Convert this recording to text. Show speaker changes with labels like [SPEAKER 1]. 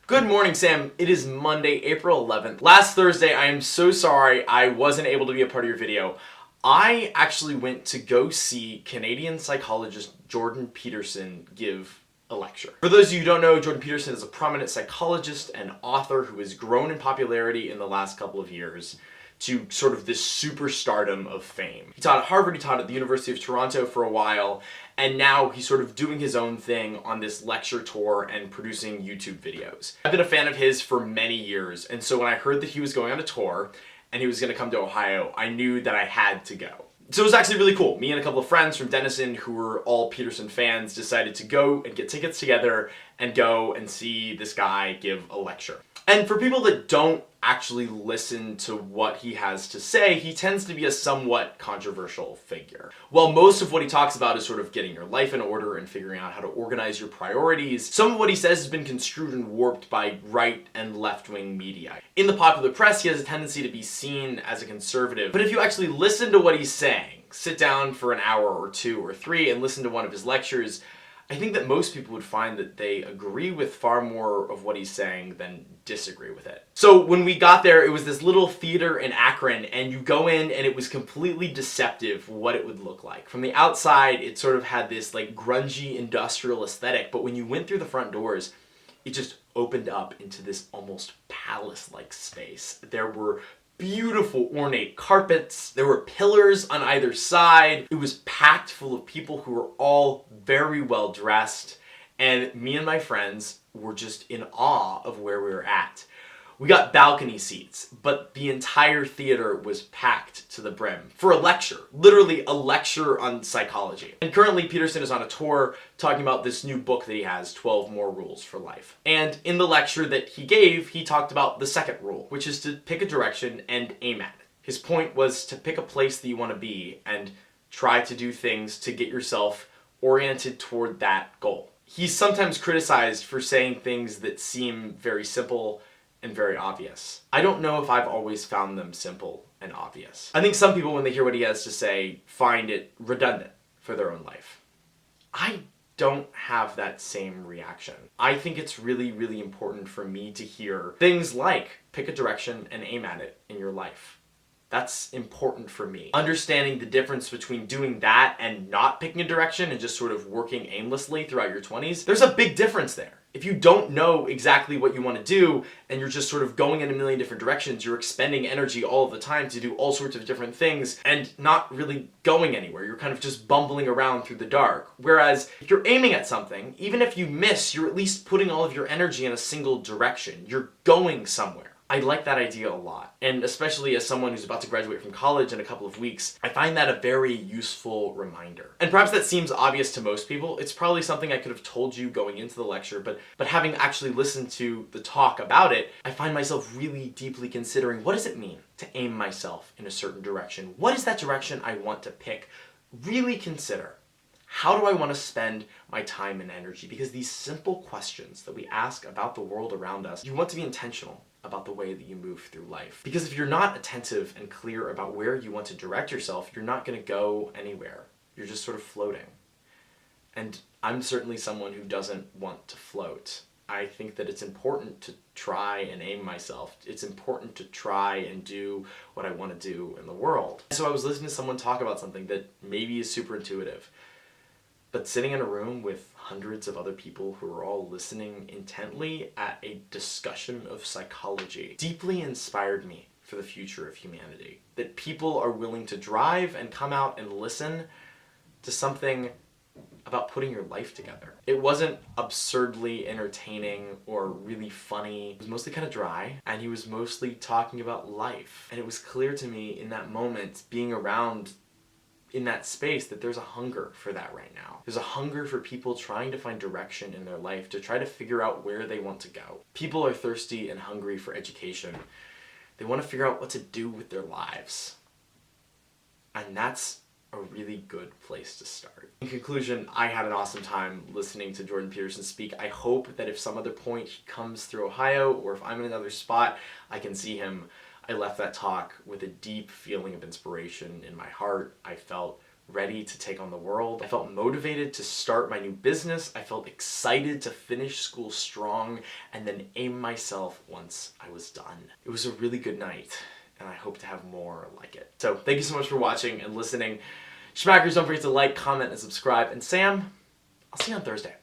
[SPEAKER 1] Good morning, Sam. It is Monday, April 11th. Last Thursday, I am so sorry I wasn't able to be a part of your video. I actually went to go see Canadian psychologist Jordan Peterson give a lecture. For those of you who don't know, Jordan Peterson is a prominent psychologist and author who has grown in popularity in the last couple of years to sort of this superstardom of fame. He taught at Harvard, he taught at the University of Toronto for a while, and now he's sort of doing his own thing on this lecture tour and producing YouTube videos. I've been a fan of his for many years, and so when I heard that he was going on a tour and he was going to come to Ohio, I knew that I had to go. So it was actually really cool. Me and a couple of friends from Denison who were all Peterson fans decided to go and get tickets together and go and see this guy give a lecture. And for people that don't actually listen to what he has to say, he tends to be a somewhat controversial figure. While most of what he talks about is sort of getting your life in order and figuring out how to organize your priorities, some of what he says has been construed and warped by right and left-wing media. In the popular press, he has a tendency to be seen as a conservative, but if you actually listen to what he's saying, sit down for an hour or two or three and listen to one of his lectures, I think that most people would find that they agree with far more of what he's saying than disagree with it. So when we got there, it was this little theater in Akron, and you go in and it was completely deceptive what it would look like. From the outside, it sort of had this like grungy industrial aesthetic, but when you went through the front doors, it just opened up into this almost palace-like space. There were beautiful ornate carpets, there were pillars on either side, it was packed full of people who were all very well dressed, and me and my friends were just in awe of where we were at. We got balcony seats, but the entire theater was packed to the brim for a lecture, literally a lecture on psychology. And currently Peterson is on a tour talking about this new book that he has, 12 More Rules for Life. And in the lecture that he gave, he talked about the second rule, which is to pick a direction and aim at it. His point was to pick a place that you want to be and try to do things to get yourself oriented toward that goal. He's sometimes criticized for saying things that seem very simple and very obvious. I don't know if I've always found them simple and obvious. I think some people, when they hear what he has to say, find it redundant for their own life. I don't have that same reaction. I think it's really, really important for me to hear things like pick a direction and aim at it in your life. That's important for me. Understanding the difference between doing that and not picking a direction and just sort of working aimlessly throughout your 20s, there's a big difference there. If you don't know exactly what you want to do and you're just sort of going in a million different directions, you're expending energy all of the time to do all sorts of different things and not really going anywhere. You're kind of just bumbling around through the dark. Whereas if you're aiming at something, even if you miss, you're at least putting all of your energy in a single direction. You're going somewhere. I like that idea a lot, and especially as someone who's about to graduate from college in a couple of weeks, I find that a very useful reminder. And perhaps that seems obvious to most people. It's probably something I could have told you going into the lecture, but having actually listened to the talk about it, I find myself really deeply considering, what does it mean to aim myself in a certain direction? What is that direction I want to pick? Really consider, how do I want to spend my time and energy? Because these simple questions that we ask about the world around us, you want to be intentional about the way that you move through life. Because if you're not attentive and clear about where you want to direct yourself, you're not going to go anywhere. You're just sort of floating. And I'm certainly someone who doesn't want to float. I think that it's important to try and aim myself. It's important to try and do what I want to do in the world. So I was listening to someone talk about something that maybe is super intuitive, but sitting in a room with hundreds of other people who are all listening intently at a discussion of psychology deeply inspired me for the future of humanity. That people are willing to drive and come out and listen to something about putting your life together. It wasn't absurdly entertaining or really funny. It was mostly kind of dry, and he was mostly talking about life. And it was clear to me in that moment, being around in that space, that there's a hunger for that right now. There's a hunger for people trying to find direction in their life, to try to figure out where they want to go. People are thirsty and hungry for education. They want to figure out what to do with their lives. And that's a really good place to start. In conclusion, I had an awesome time listening to Jordan Peterson speak. I hope that if some other point he comes through Ohio, or if I'm in another spot, I can see him. I left that talk with a deep feeling of inspiration in my heart. I felt ready to take on the world. I felt motivated to start my new business. I felt excited to finish school strong and then aim myself once I was done. It was a really good night, and I hope to have more like it. So thank you so much for watching and listening. Schmackers, don't forget to like, comment, and subscribe. And Sam, I'll see you on Thursday.